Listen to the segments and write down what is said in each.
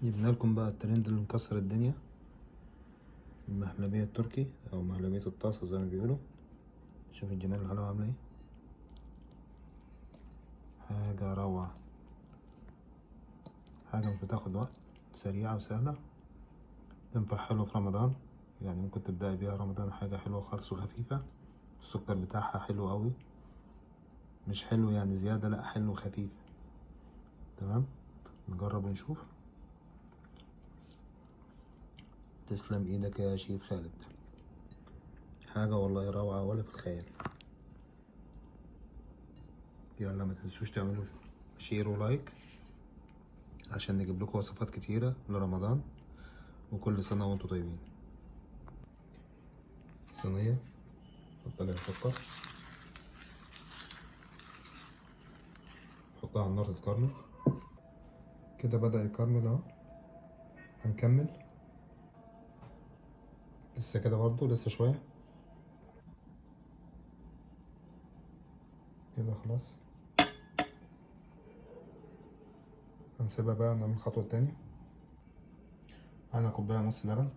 جبنا لكم بقى الترند اللي مكسر الدنيا، المهلبية التركي او مهلبية الطاسة زي ما بيقولوا. شوف الجمال، الحلاوة عاملة ايه، حاجة روعة، حاجة مش بتاخد وقت، سريعة وسهلة، تنفع حلو في رمضان. يعني ممكن تبدأي بيها رمضان، حاجة حلوة خالص وخفيفة. السكر بتاعها حلو قوي، مش حلو يعني زيادة، لا حلو خفيف. تمام، نجرب ونشوف. تسلم ايدك يا شيف خالد، حاجة والله روعة ولا في الخيال. يلا ما تنسوش تعملوا شير ولايك عشان نجيب لكم وصفات كتيرة لرمضان، وكل سنة وانتم طيبين. الصينية حط عليها سكر، حطها على النار تتكرمل كده. بدأ يكرمل اهو، هنكمل لسه كده برضو، لسه شوية كده خلاص. هنسيبها بقى نعمل الخطوة التانية. معانا كوباية نص لبن،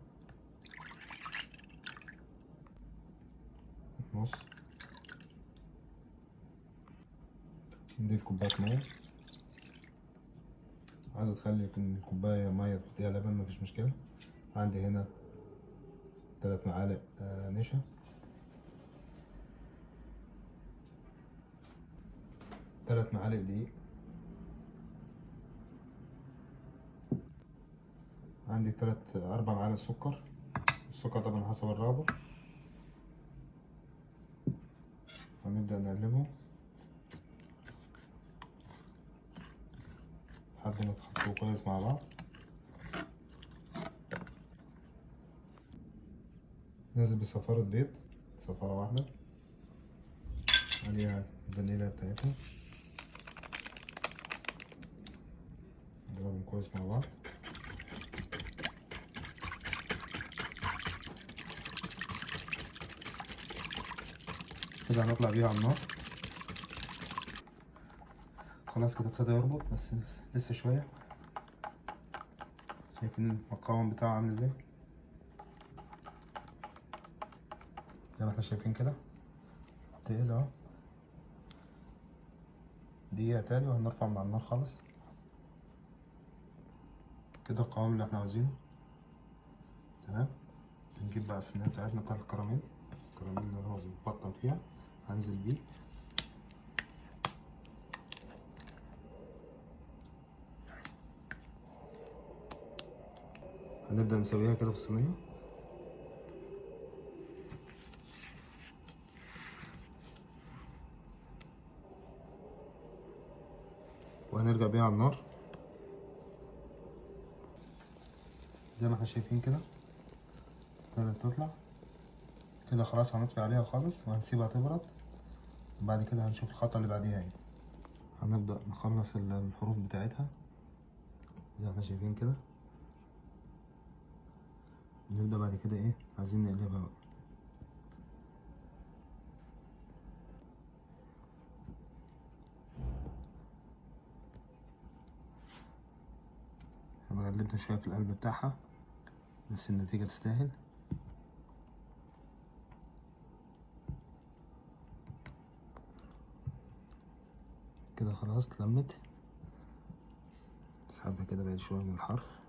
نص. نضيف كوباية مية، عايزة تخلي الكوباية مية تحطيها لبن مفيش مشكلة. عندي هنا 3 معالق نشا، 3 معالق دقيق، عندي 4 معالق سكر. السكر طبعا حسب الرغبة. هنبدأ نقلبهم لحد ما تخلطوا كويس مع بعض. نازل بصفارة بيض، صفارة واحدة، عليها الفانيليا بتاعتها. نضربهم كويس مع بعض. كده هنطلع بيها على النار. خلاص كده ابتدى يربط، بس لسه شوية. شايفين المقاوم بتاعه عامل ازاي؟ زي ما احنا شايفين كده تقيل اهو. دقيقة تاني وهنرفع من على النار خالص. كده القوام اللي احنا عاوزينه تمام. هنجيب بقى الصينية بتاعتنا بتاعت الكراميل اللي هو بنبطن فيها، هنزل بيه. هنبدأ نسويها كده في الصينية. وهنرجع بيها على النار زي ما احنا شايفين كده، ابتدت تطلع كده. خلاص هنطفي عليها خالص وهنسيبها تبرد، وبعد كده هنشوف الخطوة اللي بعديها ايه. هنبدأ نخلص الحروف بتاعتها زي ما احنا شايفين كده. نبدأ بعد كده ايه، عايزين نقلبها بقى. هنغلبنا شوية في القلب بتاعها بس النتيجة تستاهل. كده خلاص اتلمت. تسحبها كده بعيد شوية من الحرف.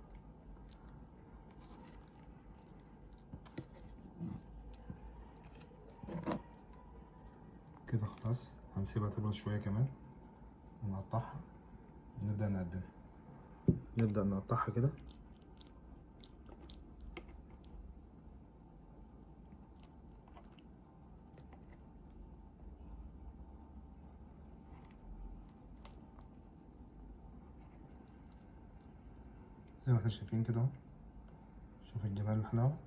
كده خلاص هنسيبها تبرد شوية كمان ونقطعها ونبدأ نقدمها. نبدأ نقطعها كده. زي ما احنا شايفين كده اهو. شوف الجمال والحلاوة.